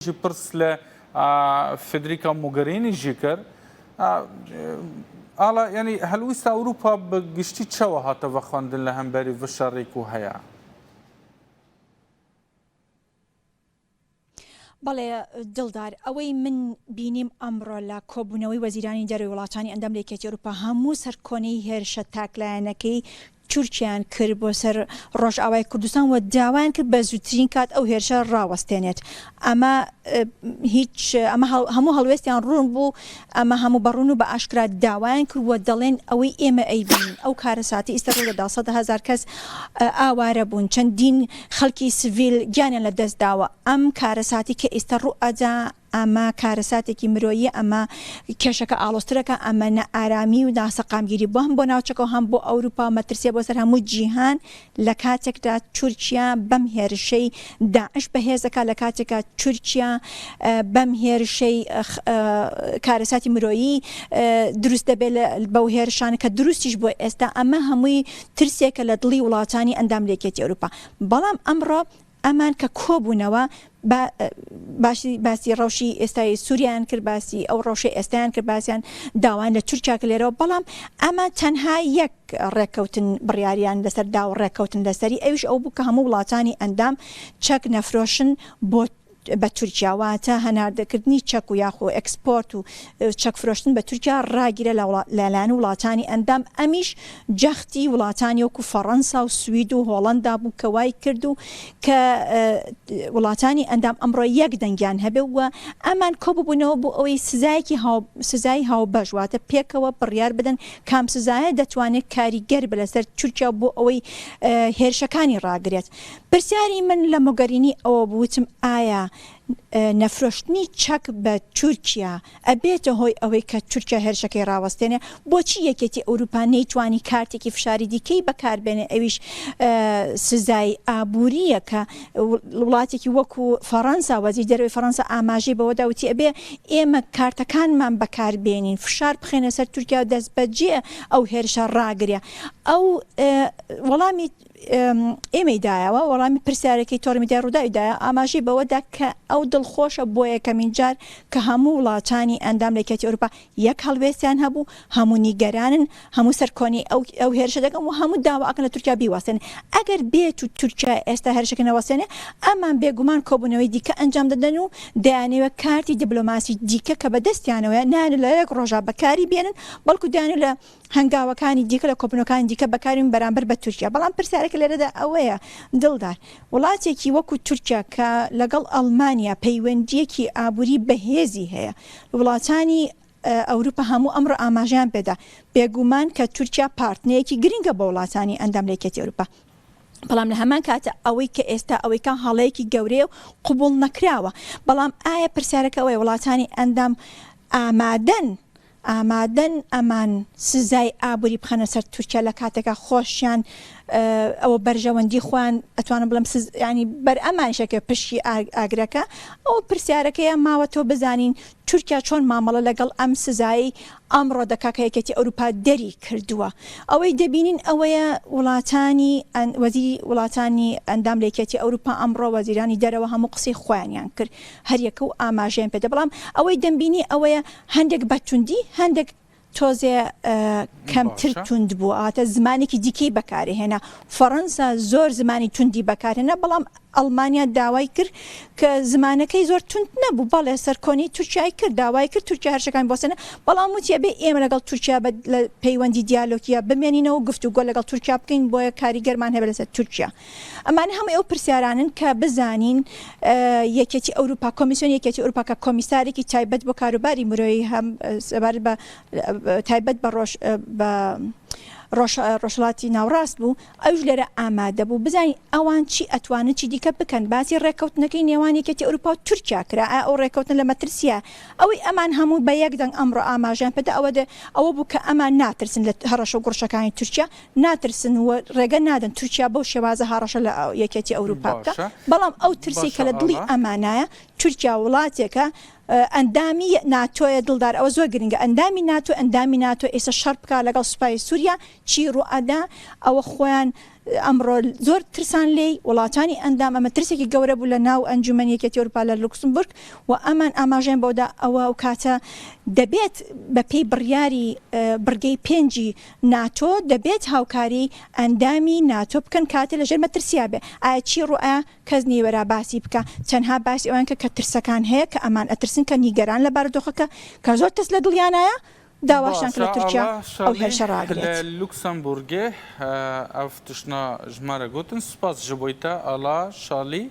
پرس ل فدریکا موگرینی جیکر آلا یعنی هلویست اروپا بگشتی چه وهات و خواندن لهم بری و شریکو هیا بەڵێ دڵدار ئەوەی من بینیم ئەمڕۆ لە کۆبوونەوەی وەزیرانی دەرەوەی وڵاتانی ئەندام لە یەکێتی ئەوروپا هەموو سەرکۆنەی هێرشە تاکلایەنەکەی تورکیان کرد بۆ سەر ڕۆژئاوای کوردستان و داوایان کرد بە زووترین کات ئەو هێرشە ڕاوەستێنێت. ئەمە هیچ ئەمە هەموو هەڵوێستیان ڕوون بوو، ئەمە هەموو بەڕوون و بە ئاشکرا داوایان کرد و دەڵێن ئەوەی ئێمە ئەیبین ئەو کارە ساتی ئێستا ڕوو لە 100,000 کەس ئاوارە بوون، چەندین خەڵکی سڤیل گیانیان لە دەست داوە. ئەم کارە ساتی کە ئێستا ڕوو ئەدا ئەمە کارەساتێکی مرۆیی، ئەمە کێشەکە ئاڵۆسترەکە، ئەمە نەئارامی و ناسەقامگیری بۆ هەم بۆ ناوچەکە و هەم بۆ ئەوروپا مەترسیە بۆ سەر هەموو جیهان لە کاتێکدا تورکیا بەم هێرشەی داعش بەهێزەکە، لە کاتێکە تورکیا بەم هێرشەی کارەساتی مرۆیی دروست دەبێت بەو هێرشانە کە دروستیش بۆ ئێستا ئەمە هەمووی ترسێکە لە دڵی وڵاتانی ئەندام لە یەکێتی ئەوروپا. بەڵام ئەمڕۆ ئەمان کە کۆبوونەوە باسی ڕەوشی ئێستای سووریان کرد، باسی ئەو ڕەوشەی ئێستایان کرد، باسییان داوان لە تورکیا لێرەوە. بەڵام ئەمە تەنها یەک ڕێککەوتن بڕیاریان لەسەر دا و ڕێککەوتن لەسەری ئەویش ئەو بوو کە هەموو وڵاتانی ئەندام چەک نەفرۆشن بۆ بە تورکیاواتە هەناردەکردنی چەک و یاخۆ ئەکسپۆرت و چەک فرۆشتن بە تورکیا ڕاگیرە لەلایەن وڵاتانی ئەندام. ئەمیش جەختی وڵاتانی وەکو فەڕەنسا و سوید و هۆڵەندا بوو کە وای کرد و کە وڵاتانی ئەندام ئەمڕۆ یەک دەنگیان هەبێ و ئەمان کۆبوونەوە بۆ ئەوەی سزای هاوبەش واتە پێکەوە بڕیار بدەن کام سزایە دەتوانێت کاریگەر بە لەسەر تورکیا بۆ ئەوەی هێرشەکانی ڕاگرێت. پرسیاری من لە مۆگەرینی ئەوە بوتم ئایا نەفرۆشتنی چەک بە تورکیا ئەبێتە هۆی ئەوەی کە تورکیا هێرشەکەی ڕاوەستێنێ؟ بۆچی یەکێتی ئەوروپا نەیتوانی کارتێکی فشاری دیکەی بەکاربێنێ؟ ئەویش سزای ئابووریە کە وڵاتێکی وەکو فەڕەنسا، وەزیری دەرەوەی فەڕەنسا ئاماژەی بەوە داوتی ئەبێ ئێمە کارتەکانمان بەکاربێنین، فشار بخێنە سەر تورکیا دەست بەجێ ئەو هێرشە ڕاگرێ. ئەو وەڵامی ئێمەی دایەوە، وەڵامی پرسیارەکەی تۆڕمیدای ڕووداویدایە ئاماژەی بەوەدا کە ئەو دڵخۆشە بۆ یەکەمین جار کە هەموو وڵاتانی ئەندام لە یەکێتی ئەوروپا یەک هەڵوێستیان هەبوو، هەموو نیگەرانن، هەموو سەرکۆنی ئەو هێرشە دەکەن و هەموو داواکەن لە تورکیا بیوەستێنێ. ئەگەر بێت و تورکیا ئێستا هێرشەکە نەوەستێنێ، ئەمان بێگومان کۆبوونەوەی دیکە ئەنجام دەدەن و دەیانەوێت کارتی دیپلۆماسی دیکە کە بەدەستیانەوەیە نان لە یەک ڕۆژا بەکاری بێنن، بەڵکو دایانە لە هەنگاوەکانی دیکە لە کۆبوونەکانی دیکە بەکارین بەرامبەر بە تورکیا. بەڵام پرسیارێکە لێرەدا ئەوەیە دڵدار، وڵاتێکی وەکو تورکیا کە لەگەڵ ئەڵمانیا پەیوەندیەکی ئابووری بەهێزی هەیە، وڵاتانی ئەوروپا هەموو ئەمڕۆ ئاماژیان پێدا بێگومان کە تورکیا پارتنەیەکی گرنگە بە وڵاتانی ئەندام لە یەکێتی ئەوروپا. بەڵام لە هەمان کاتە ئەوەی کە ئێستا ئەوەیکە هەڵەیەکی گەورەیە و قبول نەکراوە. بەڵام ئایا پرسیارەکە ئەوەیە وڵاتانی ئەندام ئامادەن ئەمان سزای ئابووری بخەنە سەر تورکیا لە کاتێکە خۆشیان ئەوە بەرژەوەندی خوان ئەتوانم بڵم ینی بەر ئەمانشەکە پشتی ئاگرەکە. ئەو پرسیارەکەیە ماوە تۆ بزانین تورکیا چۆن مامەڵە لەگەڵ ئەم سزایی ئەمڕۆ دەکا کە یەکێتی ئەوروپا دەری کردووە. ئەوەی دەبینین ئەوەیە وەزیری وڵاتانی ئەندام لە یەکێتی ئەوروپا ئەمڕۆ وەزیرانی دەرەوە هەموو قسەی خۆیانیان کرد، هەریەکە و ئاماژەیان پێدا. بەڵام ئەوەی دەمبینی ئەوەیە هەندێک بەتوندی، هەندێک تۆزێ کەمتر توند بوو، ئاتە زمانێکی دیکەی بەکارهێنا. فەڕەنسا زۆر زمانی توندی بەکارهێنا، بەڵام ئەڵمانیا داوای کرد کە زمانەکەی زۆر تند نەبوو، بەڵێ سەرکۆنی تورکیای کرد، داوای کرد تورکیا هەرشەکان بۆسەنە. بەڵام وتیە بێ ئێمە لەگەڵ تورکیا لە پەیوەندی دیالۆگیە بمێنینەوە، گفتوگۆ لەگەڵ تورکیا بکەین بۆیە کاریگەرمان هەبێت لەسەر تورکیا. ئەمانە هەموو ئەو پرسیارانن کە بزانین یەکێتی ئەوروپا، کۆمیسیۆنی یەکێتی ئەوروپا کە کۆمیسارێکی تایبەت بۆ کاروباری مرۆیی هەم تایبەت بە ڕۆژهەڵاتی ناوڕاست بوو، ئەوش لێرە ئامادە بوو بزانین ئەوان چی ئەتوانن چی دیکە بکەن. باسی ڕێککەوتنەکەی نێوان یەکێتی ئەوروپا و تورکیا کرا، ئەو ڕێککەوتن لە مەترسیە ئەوەی ئەمان هەموو بە یەک دەنگ ئەمڕۆ ئاماژیان پێدا ئەوە بوو کە ئەمان ناترسن لە هەڕەشە و گوڕشەکانی تورکیا، ناترسن و ڕێگە نادەن تورکیا بەو شێوازە هەڕەشە لە یەکێتی ئەوروپا بکە. بەڵام ئەو ترسی کە لە دڵی ئەمانایە، تورکیا وڵاتێکە ئەندامی ناتۆیە دڵدار، ئەوە زۆر گرنگە. ئەندامی ناتۆ ئێستا شەڕ بکە لەگەڵ سوپای سووریا، چی ڕوئەدا ئەوە خۆیان ئەمڕۆ زۆر ترسان لێی وڵاتانی ئەندام ئەمە ترسێکی گەورە بوو لە ناو ئەنجومەن یەکێتی ئەوروپا لە لوکسمبورگ و ئەمان ئاماژەیان بۆدا ئەوە و کاتە دەبێت بە پێی بڕیاری بڕگەی پێنجی ناتۆ دەبێت هاوکاری ئەندامی ناتۆ بکەن کاتێ لەژێر مەترسیا بێ ئایا چی ڕوئە کەس نیوەرا باسی بکە تەنها باسی ئەوان کە ترسەکان هەیە کە ئەمان ئەترسن کە نیگەران لە بارودۆخەکە کە زۆر تەس لە دڵیانایە داواشان کە لە تورکیا ئەو هێرشە ڕاگرێت لوکسمبورگێ ئەو تشنا ژمارە گوتن سپاس ji bo te ala şalî